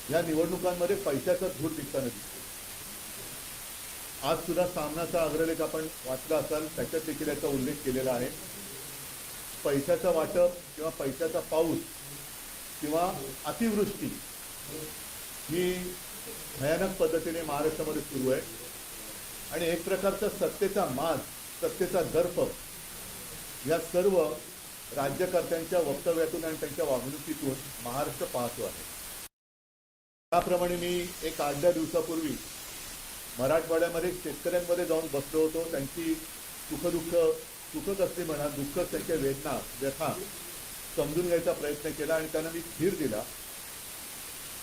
या निवडणुकांमध्ये पैशाचा धूर निघताना दिसतो. आज सुद्धा सामनाचा अग्रलेख आपण वाचला असाल, त्याच्यात देखील याचा उल्लेख केलेला आहे. पैशाचं वाटप किंवा पैशाचा पाऊस किंवा अतिवृष्टी ही भयानक पद्धतीने महाराष्ट्रामध्ये सुरू आहे आणि एक प्रकारचा सत्तेचा माज, सत्तेचा दर्प या सर्व राज्यकर्त्यांच्या वक्तव्यातून आणि त्यांच्या वागणुकीतून महाराष्ट्र पाहतो आहे. त्याप्रमाणे मी एक 8-10 दिवसापूर्वी मराठवाड्यामध्ये शेतकऱ्यांमध्ये जाऊन बसलो होतो. त्यांची सुख कसली म्हणा, दुःख, त्यांच्या वेदना, व्यथा समजून घ्यायचा प्रयत्न केला आणि त्यांना मी धीर दिला.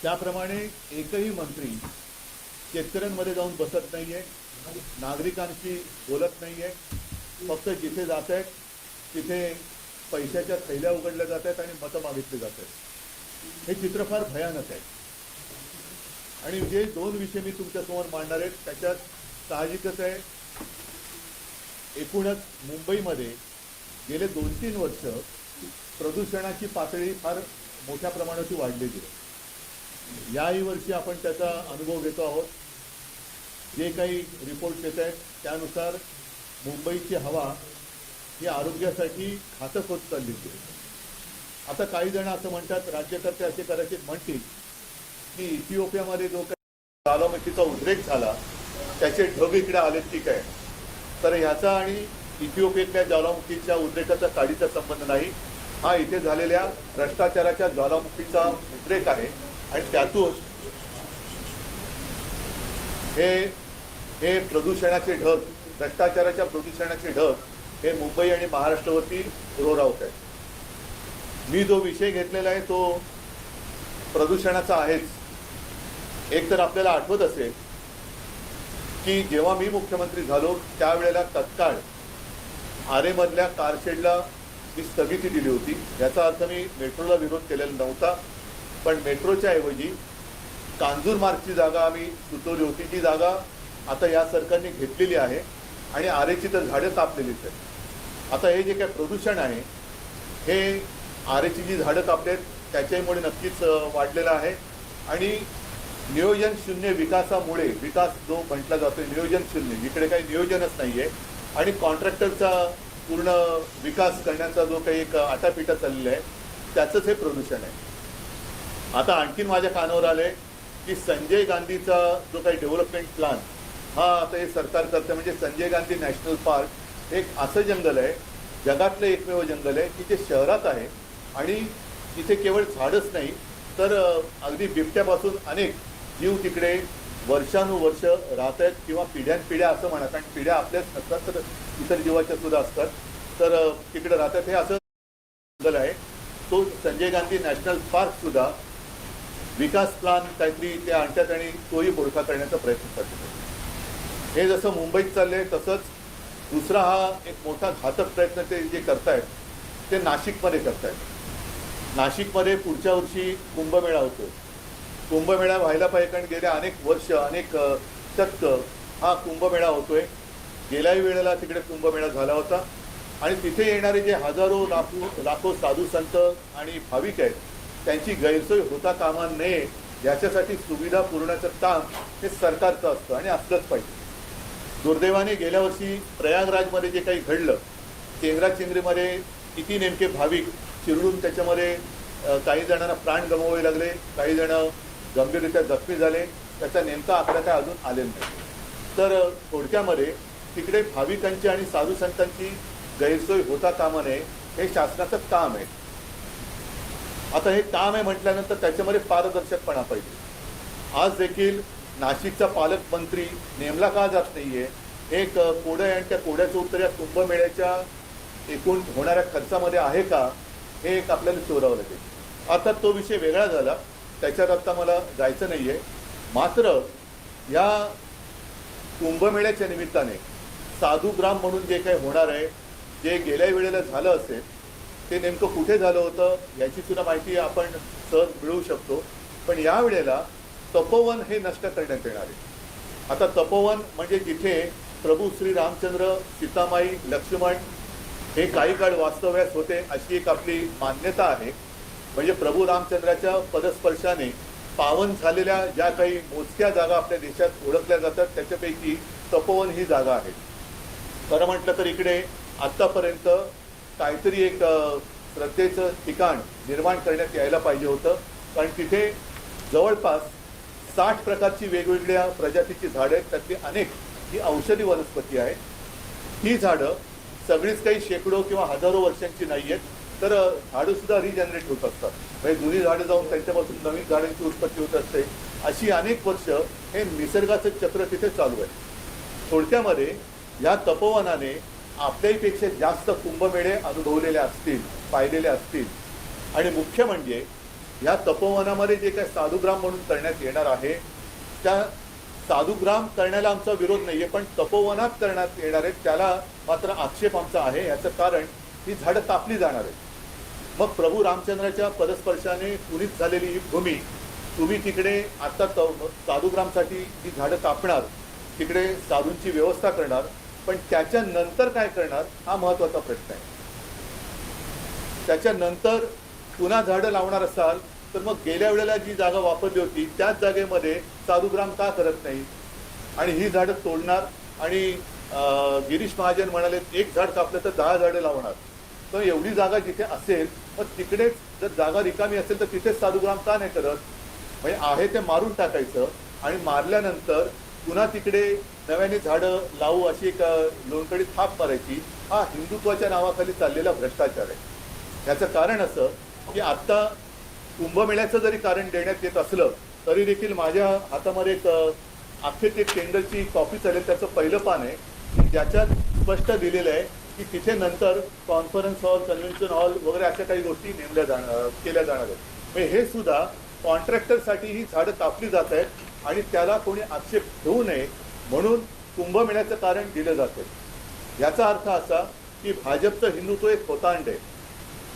त्याप्रमाणे एकही मंत्री शेतकऱ्यांमध्ये जाऊन बसत नाहीये, नागरिकांशी बोलत नाहीये. फक्त जिथे जात आहेत तिथे पैशाच्या थैल्या उघडल्या जात आहेत आणि मतं मागितली जात आहेत. हे चित्र फार भयानक आहे. आणि जे 2 विषय मी तुमच्यासमोर मांडणार आहेत त्याच्यात साहजिकच आहे, एकूणच मुंबईमध्ये गेले 2-3 वर्ष प्रदूषणाची पातळी फार मोठ्या प्रमाणाची वाढलेली आहे. याही वर्षी आपण त्याचा अनुभव घेतो आहोत. जे काही रिपोर्ट येत आहेत त्यानुसार मुंबईची हवा ही आरोग्यासाठी घातक होत चाललेली आहे. आता काही जण असं म्हणतात, राज्यकर्ते असे कदाचित म्हणतील की इथिओपियामध्ये जो काही ज्वालामुखीचा उद्रेक झाला त्याचे ढग इकडे आले, ठीक आहे. तर ह्याचा आणि इथिओपियातल्या ज्वालामुखीच्या उद्रेकाचा काडीचा संबंध नाही. हा इथे झालेल्या भ्रष्टाचाराच्या ज्वालामुखीचा उद्रेक आहे आणि त्यातून हे प्रदूषणाचे ढग, भ्रष्टाचाराच्या प्रदूषणाचे ढग हे मुंबई आणि महाराष्ट्रावरती रोरावत आहेत. मी जो विषय घेतलेला आहे तो प्रदूषणाचा आहेच. एक तर आपल्याला आठवत असेल की जेव्हा मी मुख्यमंत्री झालो त्यावेळेला तत्काळ आरेमधल्या कारशेडला मी स्थगिती दिली होती. याचा अर्थ मी मेट्रोला विरोध केलेला नव्हता, पण मेट्रोच्या ऐवजी कांजूरमार्गची जागा आम्ही सुचवली होती. जी जागा आता या सरकारने घेतलेली आहे आणि आरेची तर झाडं कापलेलीच आहेत. आता हे जे काही प्रदूषण आहे हे आरेची जी झाडं कापलेत त्याच्यामुळे नक्कीच वाढलेलं आहे. आणि नियोजन शून्य विकासामुळे, विकास जो म्हटला जातो नियोजन शून्य, इकडे काही नियोजनच नाही आहे आणि कॉन्ट्रॅक्टरचा पूर्ण विकास करण्याचा जो काही एक आटापिटा चाललेला आहे त्याचंच हे प्रदूषण आहे. आता आणखीन माझ्या कानावर आले की संजय गांधीचा जो काही डेव्हलपमेंट प्लॅन हा आता हे सरकार करतं. म्हणजे संजय गांधी नॅशनल पार्क एक असं जंगल आहे, जगातलं एकमेव जंगल आहे की जे शहरात आहे आणि तिथे केवळ झाडच नाही तर अगदी बिबट्यापासून अनेक जीव तिकडे वर्षानुवर्ष राहत आहेत किंवा पिढ्यानपिढ्या असं म्हणा, कारण पिढ्या आपल्याच नसतात तर इतर जीवाच्या सुद्धा असतात, तर तिकडे राहतात. हे असं जंगल आहे. तो संजय गांधी नॅशनल पार्क सुद्धा विकास प्लॅन काहीतरी ते आणतात आणि तोही बोडखा करण्याचा प्रयत्न करतात. हे जसं मुंबईत चाललंय तसंच दुसरा हा एक मोठा घातक प्रयत्न ते जे करतायत ते नाशिकमध्ये करतायत. नाशिकमध्ये पुढच्या वर्षी कुंभमेळा होतो. कुंभमेळा व्हायला पाहिजे कारण गेल्या अनेक वर्ष, अनेक शतक हा कुंभमेळा होतोय. गेल्याही वेळेला तिकडे कुंभमेळा झाला होता आणि तिथे येणारे जे हजारो लाखो साधू संत आणि भाविक आहेत त्यांची गैरसोय होता कामा नये याच्यासाठी सुविधा पुरवण्याचं काम हे सरकारचं असतं आणि असलंच पाहिजे. दुर्दैवाने गेल्या वर्षी प्रयागराजमध्ये जे काही घडलं, चेंगराचेंगरीमध्ये किती नेमके भाविक चिरडून त्याच्यामध्ये काही जणांना प्राण गमवावे लागले, काही जण गंभीररित्या जखमी झाले, त्याचा नेमका आकडा काय अजून आलेला नाही. तर थोडक्यामध्ये तिकडे भाविकांची आणि साधू संतांची गैरसोय होता कामा नये हे शासनाचं काम आहे. आता हे काम आहे म्हटल्यानंतर त्याच्यामध्ये पारदर्शकपणा पाहिजे. आज देखील नाशिकचा पालकमंत्री नेमला का जात नाहीये, एक कोडं आहे आणि त्या कोड्याचं उत्तर या कुंभमेळ्याच्या एकूण होणाऱ्या खर्चामध्ये आहे का हे एक आपल्याला शोधावं लागेल. आता तो विषय वेगळा झाला, त्याच्यात आता मला जायचं नाही आहे. मात्र या कुंभमेळ्याच्या निमित्ताने साधुग्राम म्हणून जे काही होणार आहे, जे गेल्या वेळेला झालं असेल ते नेमकं कुठे झालं होतं याची सुद्धा माहिती आपण सहज मिळवू शकतो. पण या वेळेला तपोवन हे नष्ट करण्यात येणार आहे. आता तपोवन म्हणजे जिथे प्रभू श्री रामचंद्र, सीतामाई, लक्ष्मण हे काही काळ वास्तव्यास होते अशी एक आपली मान्यता आहे. म्हणजे प्रभू रामचंद्राच्या पदस्पर्शाने पावन झालेल्या ज्या काही मोजक्या जागा आपल्या देशात ओळखल्या जातात त्याच्यापैकी तपोवन ही जागा आहे. खरं म्हटलं तर इकडे आत्तापर्यंत काहीतरी एक श्रद्धेचं ठिकाण निर्माण करण्यात यायला पाहिजे होतं, कारण तिथे जवळपास 60 प्रकारची वेगवेगळ्या प्रजातीची झाडं आहेत. त्यातली अनेक ही औषधी वनस्पती आहेत. ही झाडं सगळीच काही शेकडो किंवा हजारो वर्षांची नाही आहेत, तर झाडं सुद्धा रिजनरेट होत असतात. म्हणजे जुनी झाडं जाऊन त्यांच्यापासून नवीन झाडांची उत्पत्ती होत असते. अशी अनेक वर्ष हे निसर्गाचं चक्र तिथे चालू आहे. थोडक्यामध्ये या तपोवनाने आपल्यापेक्षा जास्त कुंभमेळे अनुभवलेले असतील, पाहिलेले असतील. आणि मुख्य म्हणजे या तपोवनामध्ये जे काही साधुग्राम म्हणून करण्यात येणार आहे, त्या साधुग्राम करण्याला आमचा विरोध नाही आहे, पण तपोवनात करण्यात येणार आहे त्याला मात्र आक्षेप आमचा आहे. याचं कारण ही झाडं कापली जाणार आहेत. मग प्रभू रामचंद्राच्या पदस्पर्शाने पुनीत झालेली ही भूमी तुम्ही तिकडे आता साधुग्रामसाठी जी झाडं कापणार, तिकडे साधूंची व्यवस्था करणार, पण त्याच्यानंतर काय करणार हा महत्त्वाचा प्रश्न आहे. त्याच्यानंतर पुन्हा झाडं लावणार असाल तर मग गेल्या वेळेला जी जागा वापरली होती त्याच जागेमध्ये साधुग्राम का करत नाही, आणि ही झाडं तोडणार. आणि गिरीश महाजन म्हणाले 1 झाड कापलं तर 10 झाडं लावणार. तर एवढी जागा जिथे असेल मग तिकडेच जर जागा रिकामी असेल तर तिथेच साधुग्राम का नाही करत. म्हणजे आहे ते मारून टाकायचं आणि मारल्यानंतर पुन्हा तिकडे नव्याने झाडं लावू अशी एक लोणकडी थाप मारायची. हा हिंदुत्वाच्या नावाखाली चाललेला भ्रष्टाचार आहे. याचं कारण असं की आत्ता कुंभमेळ्याचं जरी कारण देण्यात येत असलं तरी देखील माझ्या हातामध्ये एक अखेर एक टेंडरची कॉपी चालेल, त्याचं पहिलं पान आहे की ज्याच्यात स्पष्ट दिलेलं आहे की तिथे नंतर कॉन्फरन्स हॉल, कन्व्हेन्शन हॉल वगैरे अशा काही गोष्टी केल्या जाणार आहेत. म्हणजे हे सुद्धा कॉन्ट्रॅक्टरसाठी ही झाडं कापली जात आहेत आणि त्याला कोणी आक्षेप घेऊ नये म्हणून कुंभमेळ्याचं कारण दिलं जातं. याचा अर्थ असा की भाजपचं हिंदुत्व एक होतांड आहे.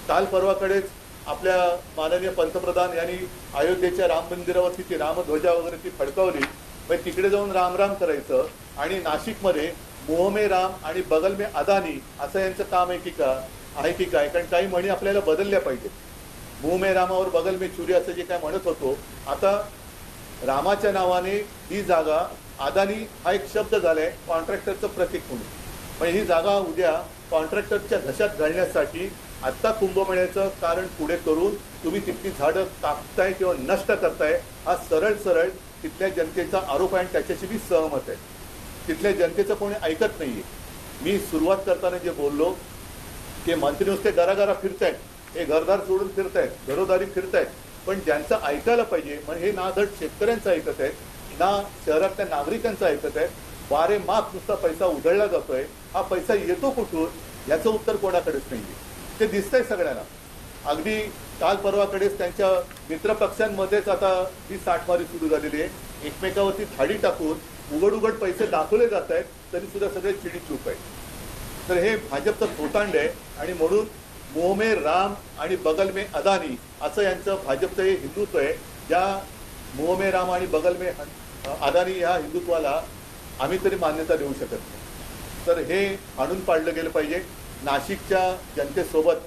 काल परवाकडेच आपल्या माननीय पंतप्रधान यांनी अयोध्येच्या राम मंदिरावरती ती रामध्वजा वगैरे ती फडकावली. म्हणजे तिकडे जाऊन रामराम करायचं आणि नाशिकमध्ये मुंह में राम आणि बगल में अदानी असं यांचं काम आहे की काय. कारण काही म्हणी आपल्याला बदलल्या पाहिजेत. मुंह में रामावर बगल में छुरी असं जे काय म्हणत होतो, आता रामाच्या नावाने ही जागा अदानी हा एक शब्द झालाय कॉन्ट्रॅक्टरचं प्रतीक म्हणून. म्हणजे ही जागा उद्या कॉन्ट्रॅक्टरच्या घशात घालण्यासाठी आत्ता कुंभमेळ्याचं कारण पुढे करून तुम्ही तिथली झाडं कापताय किंवा नष्ट करताय हा सरळ तिथल्या जनतेचा आरोप आहे आणि त्याच्याशी मी सहमत आहे. तिथल्या जनतेचं कोणी ऐकत नाहीये. मी सुरुवात करताना जे बोललो की मंत्री नुसते घराघरा फिरतायत, हे घरदार सोडून फिरतायत, घरोदारी फिरतायत, पण ज्यांचं ऐकायला पाहिजे म्हणजे हे ना धड शेतकऱ्यांचं ऐकत आहेत ना शहरातल्या नागरिकांचं ऐकत आहेत. वारे माप नुसता पैसा उधळला जातोय. हा पैसा येतो कुठून याचं उत्तर कोणाकडेच नाहीये. ते दिसतंय सगळ्यांना. अगदी काल परवाकडेच त्यांच्या मित्रपक्षांमध्येच आता ही साठमारी सुरू झालेली आहे. एकमेकावरती थाळी टाकून उघड पैसे दाखवले जात आहेत तरी सुद्धा सगळे चिडीचूप आहे. तर हे भाजपचं थोतांड आहे आणि म्हणून मुंह में राम आणि बगल में अदानी असं यांचं भाजपचं हे हिंदुत्व आहे. ज्या मुंह में राम आणि बगल में अदानी ह्या हिंदुत्वाला आम्ही तरी मान्यता देऊ शकत नाही. तर हे आणून पाडलं गेलं पाहिजे. नाशिकच्या जनतेसोबत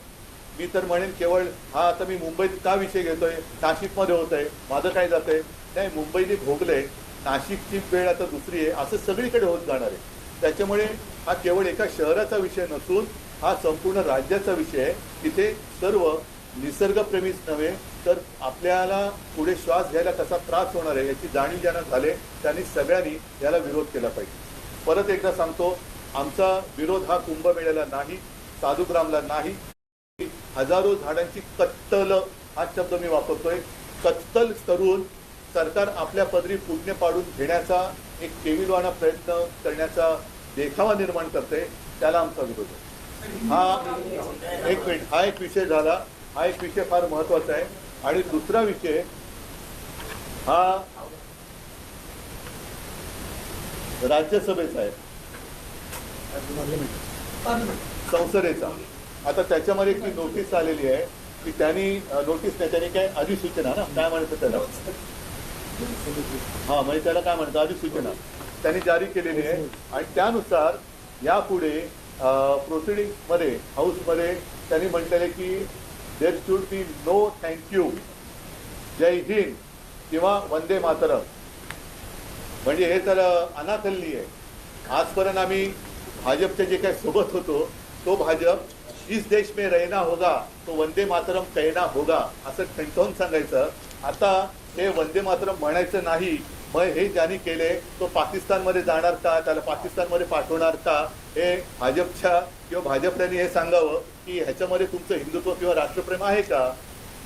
मी तर म्हणेन केवळ हा आता मी मुंबईत का विषय घेतोय, नाशिकमध्ये होत आहे माझं काय जात आहे नाही, मुंबईने भोगलंय, नाशिकची वेळ आता दुसरी आहे असं सगळीकडे होत जाणार आहे. त्याच्यामुळे हा केवळ एका शहराचा विषय नसून हा संपूर्ण राज्याचा विषय आहे. तिथे सर्व निसर्गप्रेमीच नव्हे तर आपल्याला पुढे श्वास घ्यायला कसा त्रास होणार आहे याची जाणीव ज्यांना झाले त्यांनी सगळ्यांनी याला विरोध केला पाहिजे. परत एकदा सांगतो, आमचा विरोध हा कुंभमेळ्याला नाही, साधुग्रामला नाही. हजारो झाडांची कत्तल हा शब्द मी वापरतोय. कत्तल करून सरकार आपल्या पदरी पुण्य पाडून घेण्याचा एक केविलवाणा प्रयत्न करण्याचा देखावा निर्माण करते, त्याला आमचा विरोध आहे. हा एक मिनिट, हा एक विषय झाला. हा एक विषय फार महत्वाचा आहे. आणि दुसरा विषय हा राज्यसभेचा आहे, संसदेचा. आता त्याच्यामध्ये एक नोटीस आलेली आहे की त्यांनी नोटीस नाही, त्यांनी काय अधिसूचना ना काय म्हणतं त्याला, हा म्हणजे त्याला काय म्हणतं अधिसूचना त्यांनी जारी केलेली आहे. आणि त्यानुसार यापुढे प्रोसिडिंगमध्ये हाऊसमध्ये त्यांनी म्हटलेले की there should be no thank you, जय हिंद, किंवा वंदे मातरम, म्हणजे हे तर अनाथल्ली आहे. आजपर्यंत आम्ही भाजपच्या जे काही सोबत होतो तो भाजप इस देश में रहना होगा तो वंदे मातरम कहना होगा असं ठणकावून सांगायचं. आता हे वंदे मातरम म्हणायचं नाही, मग हे ज्यांनी केले तो पाकिस्तानमध्ये जाणार का, त्याला पाकिस्तानमध्ये पाठवणार का, हे भाजपच्या किंवा भाजपने हे सांगावं की ह्याच्यामध्ये तुमचं हिंदुत्व किंवा राष्ट्रप्रेम आहे का.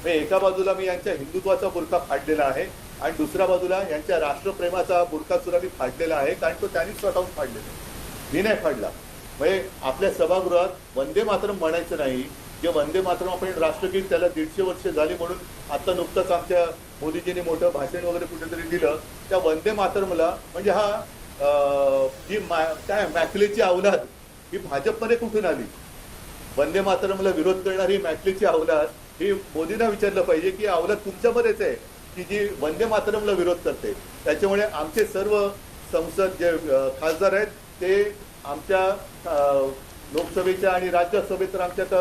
मी एका बाजूला मी यांच्या हिंदुत्वाचा बुरखा फाडलेला आहे आणि दुसऱ्या बाजूला यांच्या राष्ट्रप्रेमाचा बुरखा सुद्धा मी फाडलेला आहे, कारण तो त्यांनी स्वतःहून फाडलेला आहे, मी नाही फाडला. म्हणजे आपल्या सभागृहात वंदे मातरम म्हणायचं नाही. जे वंदे मातरम आपण राष्ट्रगीत त्याला 150 वर्ष झाली म्हणून आता नुकतंच आमच्या मोदीजींनी मोठं भाषण वगैरे कुठेतरी दिलं. त्या वंदे मातरमला म्हणजे ही काय मॅकलेची अवलाद ही भाजपमध्ये कुठून आली. वंदे मातरमला विरोध करणारी मॅकलेची अवलाद ही मोदींना विचारलं पाहिजे की अवलाद तुमच्यामध्येच आहे की जी वंदे मातरमला विरोध करते. त्याच्यामुळे आमचे सर्व संसद जे खासदार आहेत ते आमच्या लोकसभेच्या आणि राज्यसभेत तर आमच्यात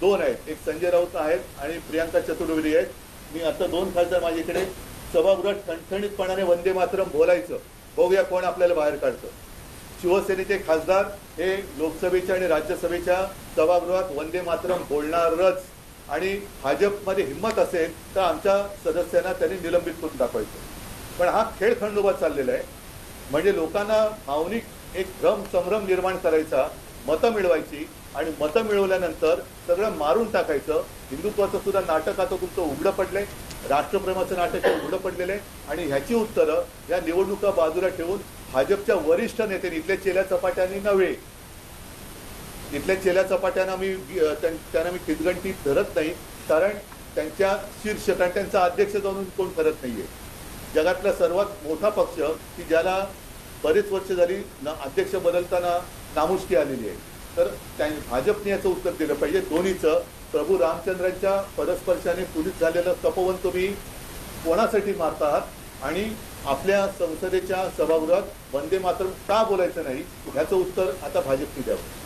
2 आहेत, एक संजय राऊत आहेत आणि प्रियांका चतुर्वेदी आहेत. मी आता 2 खासदार माझ्याकडे सभागृहात ठणठणीतपणाने वंदे मातरम बोलायचं, बघूया कोण आपल्याला बाहेर काढतं. शिवसेनेचे खासदार हे लोकसभेच्या आणि राज्यसभेच्या सभागृहात वंदे मातरम बोलणारच आणि भाजपमध्ये हिंमत असेल तर आमच्या सदस्यांना त्यांनी निलंबित करून दाखवायचं. पण हा खेळ खंडोबा चाललेला आहे. म्हणजे लोकांना भावनिक एक भ्रम संभ्रम निर्माण करायचा, मतं मिळवायची आणि मतं मिळवल्यानंतर सगळं मारून टाकायचं. हिंदुत्वाचं सुद्धा नाटक आता तुमचं उघडं पडलंय, राष्ट्रप्रेमाचं नाटक उघडं पडलेलं आहे आणि ह्याची उत्तरं या निवडणुका बाजूला ठेवून भाजपच्या वरिष्ठ नेत्यांनी, इथल्या चेल्या चपाट्यांनी नव्हे, इथल्या चेल्या चपाट्यांना त्यांना मी खिदगंटीत धरत नाही, कारण त्यांच्या शीर्षक आणि त्यांचा अध्यक्ष जाऊन कोण करत नाहीये. जगातला सर्वात मोठा पक्ष की ज्याला बरेच वर्ष झाली अध्यक्ष बदलताना नामुष्की आलेली आहे, तर भाजपने याचं उत्तर दिलं पाहिजे. दोन्हीचं प्रभू रामचंद्रांच्या पदस्पर्शाने पुढील झालेलं तपोवन तुम्ही कोणासाठी मारता आहात आणि आपल्या संसदेच्या सभागृहात वंदे मातरम का बोलायचं नाही ह्याचं उत्तर आता भाजपने द्यावं.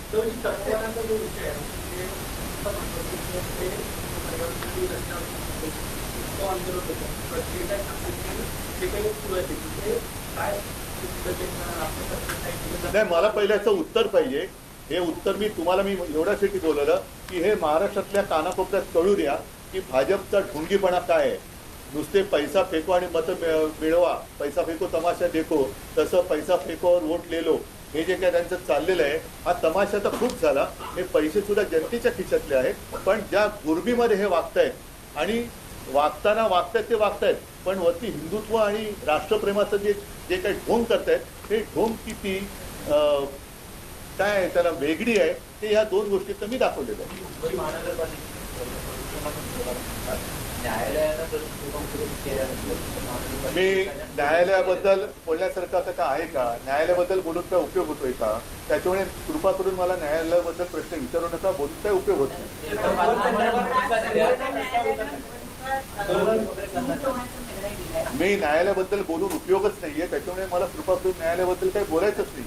नाही, मला पहिल्याचं उत्तर पाहिजे. हे उत्तर मी एवढ्यासाठी बोलवलं की हे महाराष्ट्रातल्या कानाकोपऱ्यात कळू द्या की भाजपचा ढोंगीपणा काय आहे. नुसते पैसा फेको आणि मतं मिळवा, पैसा फेको तमाशा देखो, तसं पैसा फेको और वोट ले लो, हे जे काय त्यांचं चाललेलं आहे हा तमाशा तर खूप झाला. हे पैसे सुद्धा जनतेच्या खिशातले आहेत, पण ज्या गुरबीमध्ये हे वागतायत आणि वागतायत ते वागतायत, पण वरती हिंदुत्व आणि राष्ट्रप्रेमाचं जे काही ढोंग करतायत हे ढोंग किती काय त्याला वेगळी आहे ते ह्या 2 गोष्टीत मी दाखवलेलं आहे. मी न्यायालयाबद्दल बोलण्यासारखं आता काय आहे का, न्यायालयाबद्दल बोलून काय उपयोग होतोय का, त्याच्यामुळे कृपा करून मला न्यायालयाबद्दल प्रश्न विचारू नका, बोलून काय उपयोग होत नाही. मी न्यायालयाबद्दल बोलून उपयोगच नाहीये, त्याच्यामुळे मला कृपा करून न्यायालयाबद्दल काही बोलायचंच नाही.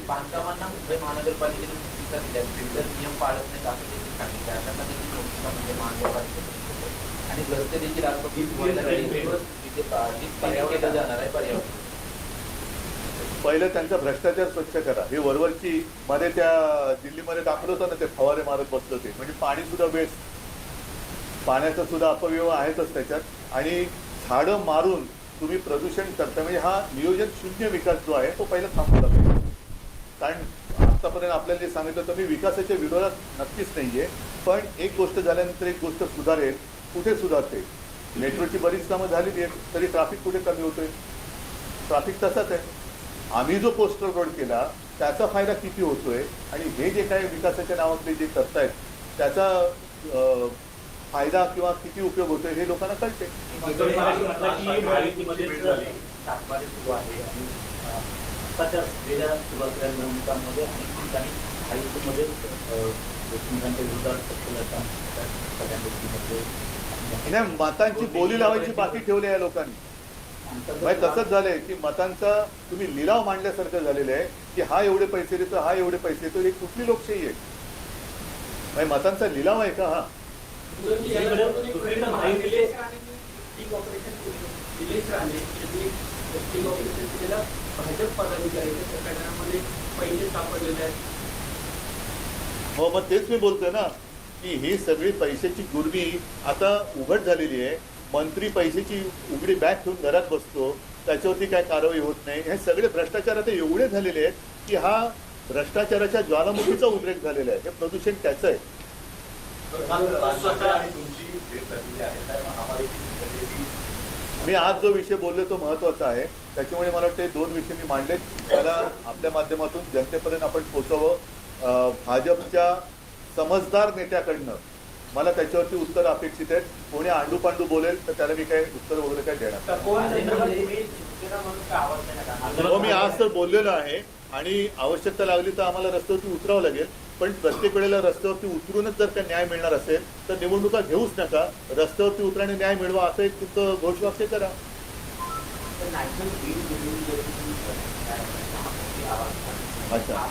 पहिलं त्यांचा भ्रष्टाचार स्वच्छ करा. हे वरवरची मध्ये त्या दिल्लीमध्ये दाखवलं होतं ना, ते फवारे मारत बसलं ते, म्हणजे पाणी सुद्धा वेस्ट, पाण्याचा सुद्धा अपव्यय आहेतच त्याच्यात आणि झाडं मारून तुम्ही प्रदूषण करता. म्हणजे हा नियोजन शून्य विकास जो आहे तो पहिला थांबवला पाहिजे. कारण आतापर्यंत आपल्याला जे सांगितलं तर मी विकासाच्या विरोधात नक्कीच नाहीये, पण एक गोष्ट झाल्यानंतर एक गोष्ट सुधारेल. कुठे सुधारते? मेट्रोची बरीच कामं झालेली आहेत, तरी ट्रॅफिक कुठे कमी होतोय? ट्रॅफिक तसाच आहे. आम्ही जो कोस्टल रोड केला त्याचा फायदा किती होतोय आणि हे जे काही विकासाच्या नावातले जे करतायत त्याचा फायदा किंवा किती उपयोग होतोय हे लोकांना कळते. नाही, मतांची बोली लावायची बाकी ठेवली आहे लोकांनी. म्हणजे तसंच झालंय की मतांचा तुम्ही लिलाव मांडल्यासारखं झालेलं आहे की हा एवढे पैसे देतो, हा एवढे पैसे देतो. ही कुठली लोकशाही आहे? म्हणजे मतांचा लिलाव आहे का हा? स्टिंग ऑपरेशन निलेश राणे यांनी स्टिंग ऑपरेशन केलेलं भाजप पदाधिकारी संघटनामध्ये पहिले सापडलेले आहेत. हो, मग तेच मी बोलतोय ना की ही सगळी पैशाची गुरमी आता उघड झालेली आहे. मंत्री पैशाची उघडी बॅग ठेवून घरात बसतो, त्याच्यावरती काय कारवाई होत नाही. हे सगळे भ्रष्टाचार आता एवढे झालेले आहेत की हा भ्रष्टाचाराच्या ज्वालामुखीचा उद्रेक झालेला आहे. हे प्रदूषण त्याचं आहे. मी आज जो विषय बोलले तो महत्त्वाचा आहे, त्याच्यामुळे मला वाटते 2 विषय मी मांडलेत, त्याला आपल्या माध्यमातून जनतेपर्यंत आपण पोहोचवं. भाजपच्या समजदार नेत्याकडनं मला त्याच्यावरती उत्तर अपेक्षित आहेत. कोणी आंडू पांडू बोलेल तर त्याला मी काही उत्तर वगैरे काय देणार. हो, मी आज तर बोललेलो आहे आणि आवश्यकता लागली तर आम्हाला रस्त्यावरती उतरावं लागेल. पण प्रत्येक वेळेला रस्त्यावरती उतरूनच जर का न्याय मिळणार असेल तर निवडणुका घेऊच नका. रस्त्यावरती उतराने न्याय मिळवा असं एक तुमचं घोषवाक्य करा. अच्छा,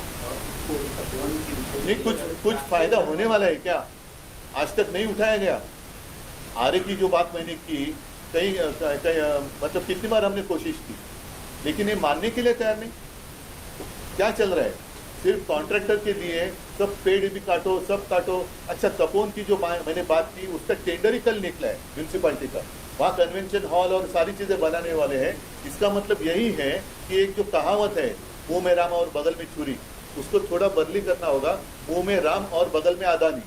नहीं कुछ फायदा होने वाला है क्या? आज तक नहीं उठाया गया. आरे की जो बात मैंने की कई मतलब कितनी बार हमने कोशिश की, लेकिन ये मानने के लिए तैयार नहीं. क्या चल रहा है? सिर्फ कॉन्ट्रैक्टर के लिए सब पेड़ भी काटो, सब काटो. अच्छा, तपोवन की जो मैंने बात की उसका टेंडर ही कल निकला है म्यूनसिपालिटी का. वहाँ कन्वेंशन हॉल और सारी चीज़ें बनाने वाले हैं. इसका मतलब यही है कि एक जो कहावत है मुंह में राम और बगल में छुरी, उसको थोड़ा बदली करना होगा. मुंह में राम और बगल में अदानी.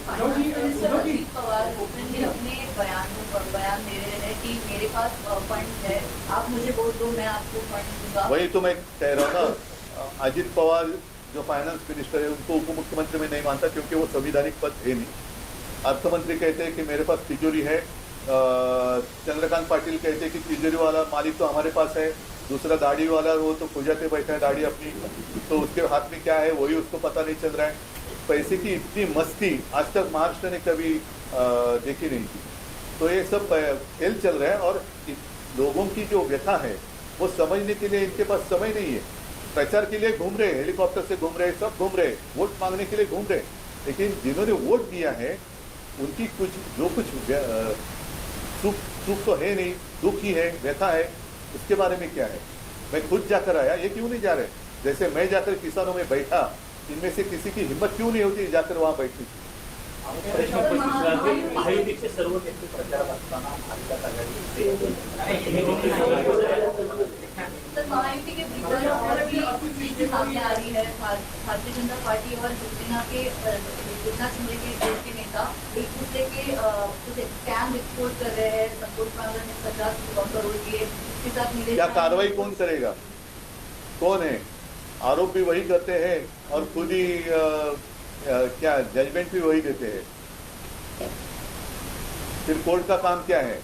अजित पवार ने अपने बयान दे रहे हैं कि मेरे पास फंड है, आप मुझे वोट दो, मैं आपको फंड दूंगा. वही तो मैं कह रहा हूँ ना, अजित पवार जो फाइनेंस मिनिस्टर है उनको उप मुख्यमंत्री में नहीं मानता, क्योंकि वो संविधानिक पद है नहीं. अर्थमंत्री कहते हैं कि मेरे पास तिजोरी है. चंद्रकांत पाटिल कहते हैं कि तिजोरी वाला मालिक तो हमारे पास है. दूसरा दाढ़ी वाला वो तो खुजाते बैठा है दाढ़ी अपनी, तो उसके हाथ में क्या है वही उसको पता नहीं चल रहा है. पैसे की इतनी मस्ती आज तक महाराष्ट्र ने कभी देखी नहीं थी. तो ये सब खेल चल रहा है और लोगों की जो व्यथा है वो समझने के लिए इनके पास समय नहीं है. प्रचार के लिए घूम रहे, हेलीकॉप्टर से घूम रहे, सब घूम रहे, वोट मांगने के लिए घूम रहे. लेकिन जिन्होंने वोट दिया है उनकी कुछ सुख तो है नहीं, दुख ही है, व्यथा है. उसके बारे में क्या है? मैं खुद जाकर आया, ये क्यों नहीं जा रहे? जैसे मैं जाकर किसानों में बैठा, इनमें से किसी की हिम्मत क्यों नहीं होती जाकर वहां बैठने की? महायुतीचे सर्व नेते प्रचारात असताना सर, महायुति के भीतर और भी चीजें सामने आ रही है. भारतीय जनता पार्टी और शिवसेना के देश के नेता एक दूसरे के कुछ स्कैम एक्सपोर्ट कर रहे हैं. संतोष कांगड़ ने 50 करोड़ दिए, इसके साथ मिले. क्या कार्रवाई कौन करेगा? कौन है? आरोप भी वही करते हैं और खुद ही क्या जजमेंट भी वही देते हैं. फिर कोर्ट का काम क्या है?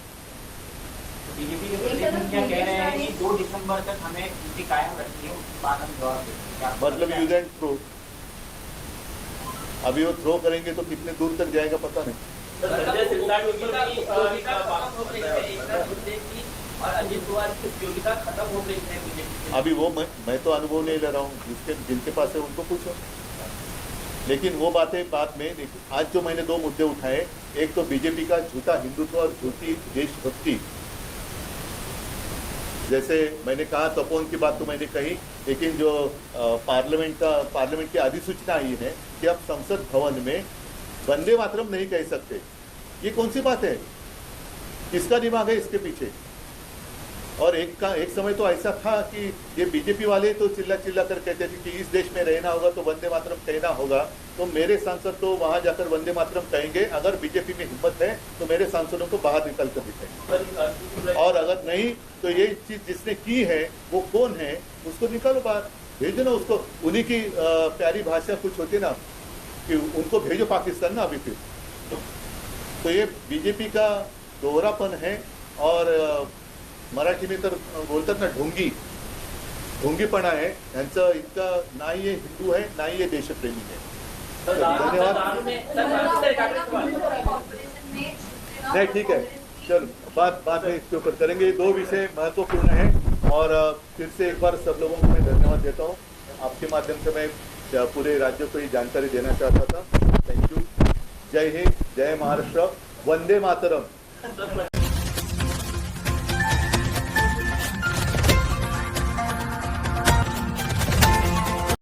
बीजेपी के प्रदेश क्या कह रहे हैं कि 2 दिसंबर तक हमें नीति कायम रखनी है, उसके बाद हम जवाब देंगे. मतलब यूज एंड थ्रो. अभी वो थ्रो करेंगे तो कितने दूर तक जाएगा पता नहीं. और अजित पवार की उपयोगिता खत्म हो गई है बीजेपी. अभी वो मैं तो अनुभव नहीं ले रहा हूँ. जिनके पास है उनको पूछो. लेकिन वो बातें बाद में. आज जो मैंने 2 मुद्दे उठाए, एक तो बीजेपी का झूठा हिंदुत्व और झूठी देशभक्ति. जैसे मैंने कहा तपोवन की बात तो मैंने कही, लेकिन जो पार्लियामेंट की अधिसूचना आई है कि अब संसद भवन में वंदे मातरम नहीं कह सकते, ये कौन सी बात है? किसका दिमाग है इसके पीछे? और एक समय तो ऐसा था कि ये बीजेपी वाले तो चिल्ला कर कहते थे कि इस देश में रहना होगा तो वंदे मातरम कहना होगा. तो मेरे सांसद तो वहां जाकर वंदे मातरम कहेंगे. अगर बीजेपी में हिम्मत है तो मेरे सांसदों को बाहर निकल कर दिखाएंगे. और अगर नहीं तो ये चीज जिसने की है वो कौन है, उसको निकालो बाहर, भेजो ना उसको. उन्हीं की प्यारी भाषा कुछ होती ना कि उनको भेजो पाकिस्तान ना. अभी फिर तो ये बीजेपी का दोहरापन है. और मराठी में तर बोलतात ना ढोंगीपणा आहे यांचं. इतका नाही ये हिंदू है ना ये देशप्रेमी है. धन्यवाद. नहीं ठीक है, चलो बात में इसके ऊपर करेंगे. ये 2 विषय महत्वपूर्ण हैं और फिर से एक बार सब लोगों को मैं धन्यवाद देता हूँ. आपके माध्यम से मैं पूरे राज्य को ये जानकारी देना चाहता था. Thank you. जय हिंद, जय महाराष्ट्र, वंदे मातरम. तर